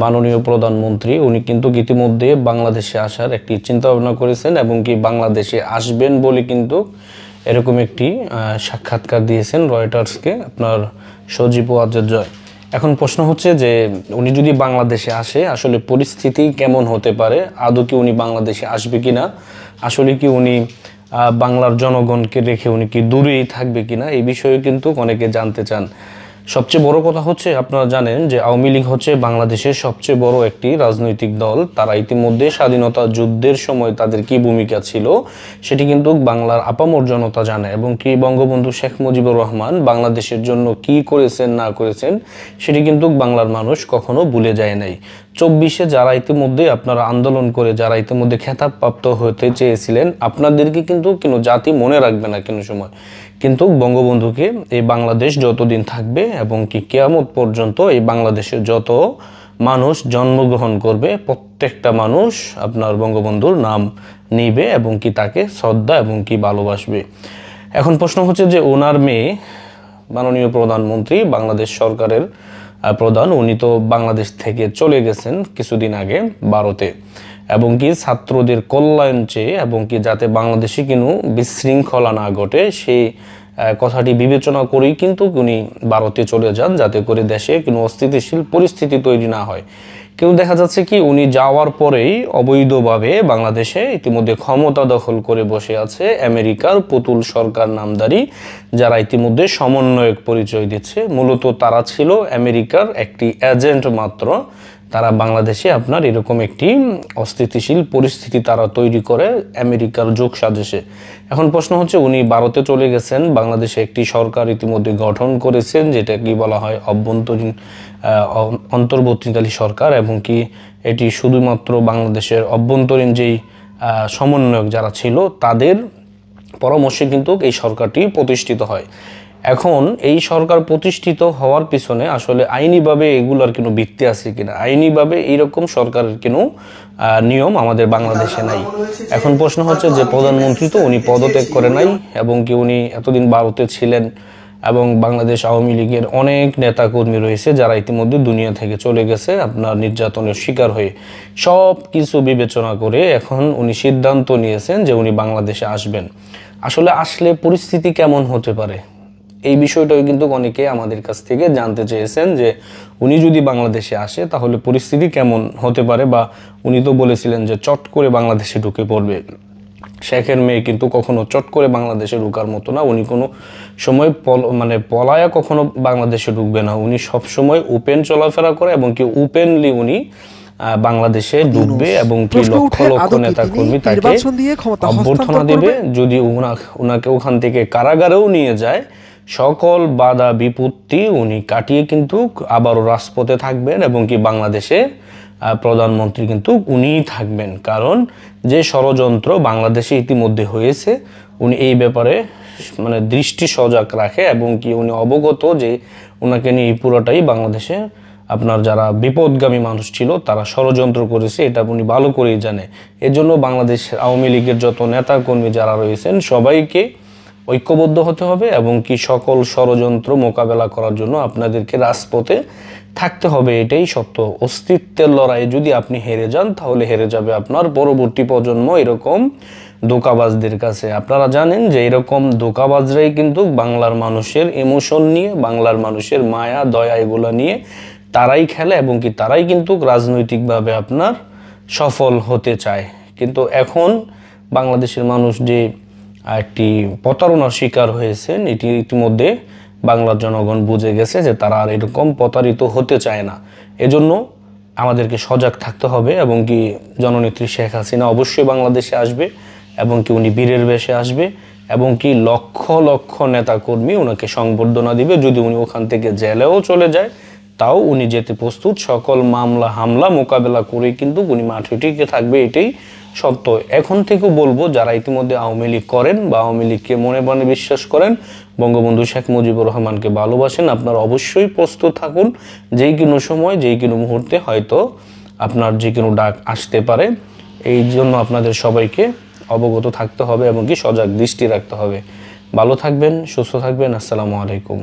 মাননীয় প্রধানমন্ত্রী উনি কিন্তু ইতিমধ্যে বাংলাদেশে আসার একটি চিন্তা ভাবনা করেছেন এবং কি বাংলাদেশে আসবেন বলে কিন্তু এরকম একটি সাক্ষাৎকার দিয়েছেন রয়টার্সকে আপনার সজীব ওয়াজেদ জয়। এখন প্রশ্ন হচ্ছে যে উনি যদি বাংলাদেশে আসে আসলে পরিস্থিতি কেমন হতে পারে, আদৌ কি উনি বাংলাদেশে আসবে কিনা, আসলে কি উনি বাংলার জনগণকে রেখে উনি কি দূরেই থাকবে কিনা, এই বিষয়ে কিন্তু অনেকে জানতে চান। সবচেয়ে বড় কথা হচ্ছে আপনারা জানেন যে আওয়ামী লীগ হচ্ছে বাংলাদেশের সবচেয়ে বড় একটি রাজনৈতিক দল। তারা ইতিমধ্যে স্বাধীনতা যুদ্ধের সময় তাদের কি ভূমিকা ছিল সেটি কিন্তু বাংলার আপামর জনতা জানে এবং কি বঙ্গবন্ধু শেখ মুজিবুর রহমান বাংলাদেশের জন্য কি করেছেন না করেছেন সেটি কিন্তু বাংলার মানুষ কখনো ভুলে যায় নাই। 24-এ যারা ইতিমধ্যে আপনারা আন্দোলন করে যারা ইতিমধ্যে খেতাবপ্রাপ্ত হতে চেয়েছিলেন আপনাদেরকে কিন্তু কোনো জাতি মনে রাখবে না কোনো সময়, কিন্তু বঙ্গবন্ধুকে এই বাংলাদেশ যতদিন থাকবে এবং কি কিয়ামত পর্যন্ত এই বাংলাদেশের যত মানুষ জন্মগ্রহণ করবে প্রত্যেকটা মানুষ আপনার বঙ্গবন্ধুর নাম নিবে এবং কি তাকে শ্রদ্ধা এবং কি ভালোবাসবে। এখন প্রশ্ন হচ্ছে যে ওনার মেয়ে মাননীয় প্রধানমন্ত্রী বাংলাদেশ সরকারের প্রধান উনি তো বাংলাদেশ থেকে চলে গেছেন কিছুদিন আগে ভারতে এবং কি ছাত্রদের কল্যাণ চেয়ে এবং কি যাতে বাংলাদেশে কোনো বিশৃঙ্খলা না ঘটে সেই কথাটি বিবেচনা করেই কিন্তু উনি ভারতে চলে যান যাতে করে দেশে কোনো অস্থিতিশীল পরিস্থিতি তৈরি না হয়। কিন্তু দেখা যাচ্ছে কি উনি যাওয়ার পরেই অবৈধভাবে বাংলাদেশে ইতিমধ্যে ক্ষমতা দখল করে বসে আছে আমেরিকার পুতুল সরকার নামধারী যারা ইতিমধ্যে সমন্বয়ক পরিচয় দিচ্ছে। মূলত তারা ছিল আমেরিকার একটি এজেন্ট মাত্র। তারা বাংলাদেশে আপনার এরকম একটি অস্থিতিশীল পরিস্থিতি তারা তৈরি করে আমেরিকার যোগ সাজেশে। এখন প্রশ্ন হচ্ছে উনি ভারতে চলে গেছেন, বাংলাদেশে একটি সরকার ইতিমধ্যে গঠন করেছেন যেটা কি বলা হয় অন্তর্বর্তীকালীন সরকার এবং কি এটি শুধুমাত্র বাংলাদেশের অভ্যন্তরীণ যেই সমন্বয়ক যারা ছিল তাদের পরামর্শে কিন্তু এই সরকারটি প্রতিষ্ঠিত হয়। এখন এই সরকার প্রতিষ্ঠিত হওয়ার পিছনে আসলে আইনিভাবে এগুলোর কোনো ভিত্তি আছে কিনা, আইনিভাবে এইরকম সরকারের কোনো নিয়ম আমাদের বাংলাদেশে নাই। এখন প্রশ্ন হচ্ছে যে প্রধানমন্ত্রী তো উনি পদত্যাগ করে নাই এবং কি উনি এতদিন ভারতে ছিলেন এবং বাংলাদেশ আওয়ামী লীগের অনেক নেতাকর্মী রয়েছে যারা ইতিমধ্যে দুনিয়া থেকে চলে গেছে আপনার নির্যাতনের শিকার হয়ে। সব কিছু বিবেচনা করে এখন উনি সিদ্ধান্ত নিয়েছেন যে উনি বাংলাদেশে আসবেন। আসলে আসলে পরিস্থিতি কেমন হতে পারে এই বিষয়টাও কিন্তু অনেকে আমাদের কাছ থেকে জানতে চেয়েছেন যে উনি যদি বাংলাদেশে আসে তাহলে পরিস্থিতি কেমন হতে পারে, বা উনি তো বলেছিলেন যে চট করে বাংলাদেশে ঢুকে পড়বে। শেখের মেয়ে কিন্তু কখনো চট করে বাংলাদেশে ঢুকার মতো না, উনি কোনো সময় পলায়া কখনো বাংলাদেশে ঢুকবে না। উনি সব সময় ওপেন চলাফেরা করে এবং কি ওপেনলি উনি বাংলাদেশে ঢুকবে এবং কি লক্ষ লক্ষ নেতা কর্মী তাকে অভ্যর্থনা দেবে। যদি ওনাকে ওখান থেকে কারাগারেও নিয়ে যায় সকল বাধা বিপত্তি উনি কাটিয়ে কিন্তু আবারও রাজপথে থাকবেন এবং কি বাংলাদেশে প্রধানমন্ত্রী কিন্তু উনিই থাকবেন। কারণ যে ষড়যন্ত্র বাংলাদেশে ইতিমধ্যে হয়েছে উনি এই ব্যাপারে দৃষ্টি সজাগ রাখে এবং কি উনি অবগত যে ওনাকে নিয়ে পুরোটাই বাংলাদেশে আপনার যারা বিপদগামী মানুষ ছিল তারা ষড়যন্ত্র করেছে, এটা উনি ভালো করেই জানে। এজন্য বাংলাদেশ আওয়ামী লীগের যত নেতা কর্মী যারা রয়েছেন সবাইকে ঐক্যবদ্ধ হতে হবে এবং কি সকল ষড়যন্ত্র মোকাবেলা করার জন্য আপনাদেরকে রাজপথে থাকতে হবে, এটাই সত্য। অস্তিত্বের লড়াইয়ে যদি আপনি হেরে যান তাহলে হেরে যাবে আপনার পরবর্তী প্রজন্ম এরকম ধোঁকাবাজদের কাছে। আপনারা জানেন যে এরকম ধোঁকাবাজরাই কিন্তু বাংলার মানুষের ইমোশন নিয়ে, বাংলার মানুষের মায়া দয়া এগুলো নিয়ে তারাই খেলে এবং কি তারাই কিন্তু রাজনৈতিকভাবে আপনার সফল হতে চায়। কিন্তু এখন বাংলাদেশের মানুষ যে একটি প্রতারণার শিকার হয়েছেন এটি ইতিমধ্যে বাংলার জনগণ বুঝে গেছে যে তারা আর এরকম প্রতারিত হতে চায় না। এজন্য আমাদেরকে সজাগ থাকতে হবে এবং কি জননেত্রী শেখ হাসিনা অবশ্যই বাংলাদেশে আসবে এবং কি উনি বীরের বেশে আসবে এবং কি লক্ষ লক্ষ নেতাকর্মী ওনাকে সংবর্ধনা দিবে। যদি উনি ওখান থেকে জেলেও চলে যায় তাও উনি যেতে প্রস্তুত, সকল মামলা হামলা মোকাবেলা করে কিন্তু উনি মাঠে টিকে থাকবে, এটাই সত্য। এখন থেকেও বলবো যারা ইতিমধ্যে আওয়ামী লীগ করেন বা আওয়ামী লীগকে মনে মনে বিশ্বাস করেন, বঙ্গবন্ধু শেখ মুজিবুর রহমানকে ভালোবাসেন, আপনারা অবশ্যই প্রস্তুত থাকুন। যেই কোনো সময় যেই কোনো মুহূর্তে হয়তো আপনার যে কোনো ডাক আসতে পারে। এই জন্য আপনাদের সবাইকে অবগত থাকতে হবে এবং কি সজাগ দৃষ্টি রাখতে হবে। ভালো থাকবেন, সুস্থ থাকবেন। আসসালামু আলাইকুম।